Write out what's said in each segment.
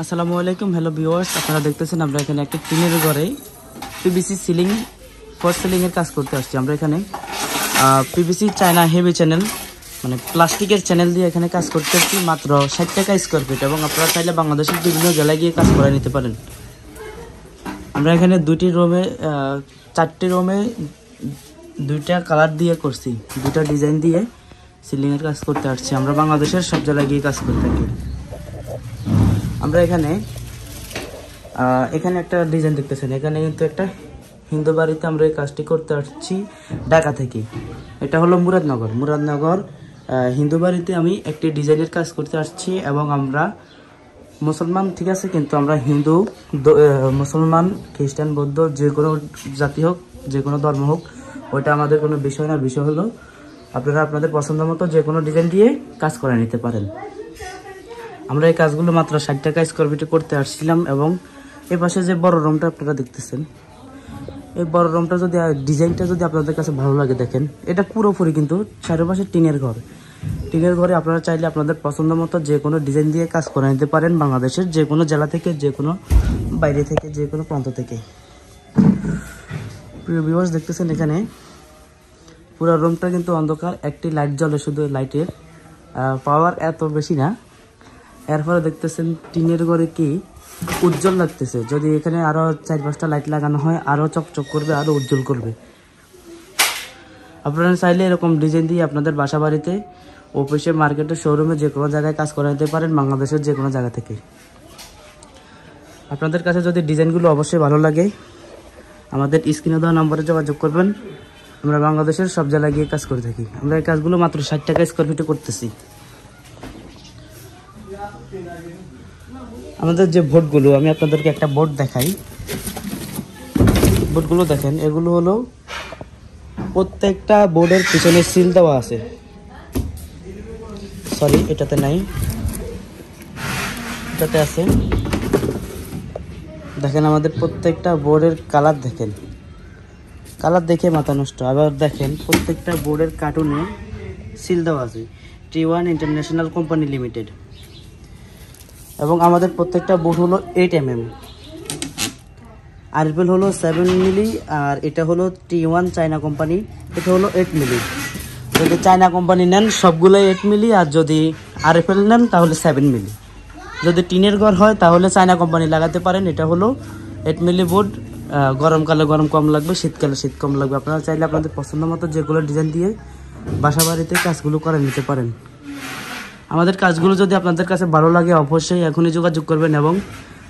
আসসালামু আলাইকুম, hello viewers. আপনারা দেখতেছেন আমরা এখানে একটা টিনের ঘরে পিভিসি সিলিং ফর সিলিং এর কাজ করতে আসছি। আমরা এখানে পিভিসি চায়না হেভি চ্যানেল মানে প্লাস্টিকের চ্যানেল দিয়ে এখানে কাজ করতে আসছি মাত্র 60 টাকা স্কোয়ার ফিট, এবং আপনারা চাইলে বাংলাদেশের বিভিন্ন জেলায় গিয়ে কাজ করে নিতে পারেন। আমরা এখানে চারটি রুমে দুইটা কালার দিয়ে করছি, দুইটা ডিজাইন দিয়ে সিলিংয়ের কাজ করতে আসছি। আমরা বাংলাদেশের সব জেলায় গিয়ে কাজ করতে থাকি। আমরা এখানে একটা ডিজাইন দেখতেছেন, এখানে কিন্তু একটা হিন্দু বাড়িতে আমরা এই কাজটি করতে আসছি ঢাকা থেকে। এটা হলো মুরাদনগর হিন্দু বাড়িতে আমি একটি ডিজাইনের কাজ করতে আসছি, এবং আমরা মুসলমান, ঠিক আছে, কিন্তু আমরা হিন্দু, মুসলমান, খ্রিস্টান, বৌদ্ধ, যে কোনো জাতি হোক, যে কোনো ধর্ম হোক, ওইটা আমাদের কোনো বিষয় না। বিষয় হলো আপনারা আপনাদের পছন্দ মতো যে কোনো ডিজাইন দিয়ে কাজ করে নিতে পারেন। আমরা এই কাজগুলো মাত্র 60 টাকা স্কোয়ার ফিটে করতে আসছিলাম। এবং এই পাশে যে বড় রুমটা আপনারা দেখতেছেন, এই বড় রুমটা যদি ডিজাইনটা যদি আপনাদের কাছে ভালো লাগে, দেখেন এটা পুরোপুরি কিন্তু চারপাশে টিনের ঘরে আপনারা চাইলে আপনাদের পছন্দ মতো যে কোনো ডিজাইন দিয়ে কাজ করে নিতে পারেন, বাংলাদেশের যে কোনো জেলা থেকে, যে কোনো বাইরে থেকে, যে কোনো প্রান্ত থেকে। প্রিয় ভিউয়ার্স, দেখতেছেন এখানে পুরো রুমটা কিন্তু অন্ধকার, একটি লাইট জ্বলে, শুধু লাইটের পাওয়ার এত বেশি না। এরপরে দেখতেছেন টিনের ঘরে কি উজ্জ্বল লাগতেছে। যদি এখানে আরো 4-5টা লাইট লাগানো হয়, আরো চকচক করবে, আরো উজ্জ্বল করবে। আপনারা চাইলে এরকম ডিজাইন দিয়ে আপনাদের বাসা বাড়িতে, অফিসে, মার্কেটে, শোরুমে, যে কোনো জায়গায় কাজ করে নিতে পারেন, বাংলাদেশের যে কোনো জায়গা থেকে। আপনাদের কাছে যদি ডিজাইনগুলো অবশ্যই ভালো লাগে, আমাদের স্ক্রিনে দেওয়া নম্বরে যোগাযোগ করবেন। আমরা বাংলাদেশের সব জায়গায় গিয়ে কাজ করে থাকি। আমরা এই কাজগুলো মাত্র 60 টাকা স্কোয়ার ফিটে করতেছি। আমাদের যে বোর্ডগুলো, আমি আপনাদেরকে একটা বোর্ড দেখাই। বোর্ডগুলো দেখেন, এগুলো হলো প্রত্যেকটা বোর্ডের পিছনে সিল দেওয়া আছে। সরি, এটাতে নাই, এটাতে আছে। দেখেন আমাদের প্রত্যেকটা বোর্ডের কালার দেখেন, কালার দেখে মাথা নষ্ট। আবার দেখেন প্রত্যেকটা বোর্ডের কার্টুনে সিল দেওয়া আছে T1 ইন্টারন্যাশনাল কোম্পানি লিমিটেড। এবং আমাদের প্রত্যেকটা বোর্ড হলো 8 mm, আরএফএল হলো 7 মিলি, আর এটা হলো T1 চায়না কোম্পানি, এটা হলো 8 মিলি। যদি চায়না কোম্পানি নেন সবগুলোই 8 মিলি, আর যদি আরএফএল নেন তাহলে 7 মিলি। যদি টিনের ঘর হয় তাহলে চায়না কোম্পানি লাগাতে পারেন। এটা হলো 8 মিলি বোর্ড। গরমকালে গরম কম লাগবে, শীতকালে শীত কম লাগবে। আপনারা চাইলে আপনাদের পছন্দ মতো যেগুলো ডিজাইন দিয়ে বাসা বাড়িতে কাজগুলো করে নিতে পারেন। আমাদের কাজগুলো যদি আপনাদের কাছে ভালো লাগে, অবশ্যই এখনই যোগাযোগ করবেন, এবং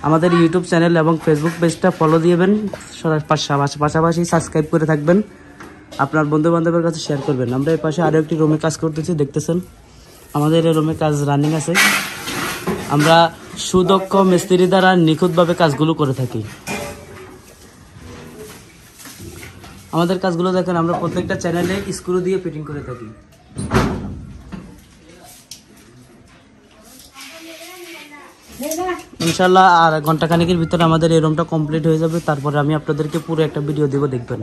আমাদের ইউটিউব চ্যানেল এবং ফেসবুক পেজটা ফলো দিবেন, পাশাপাশি সাবস্ক্রাইব করে থাকবেন, আপনার বন্ধু বান্ধবের কাছে শেয়ার করবেন। আমরা এই পাশে আরও একটি রুমে কাজ করতেছি, দেখতেছেন আমাদের এই রুমে কাজ রানিং আছে। আমরা সুদক্ষ মিস্ত্রি দ্বারা নিখুঁতভাবে কাজগুলো করে থাকি। আমাদের কাজগুলো দেখেন, আমরা প্রত্যেকটা চ্যানেলে স্ক্রু দিয়ে ফিটিং করে থাকি। ইনশাল্লাহ আর ঘন্টাখানেকের ভিতরে আমাদের এই রুমটা কমপ্লিট হয়ে যাবে। তারপরে আমি আপনাদেরকে পুরো একটা ভিডিও দেবো, দেখবেন।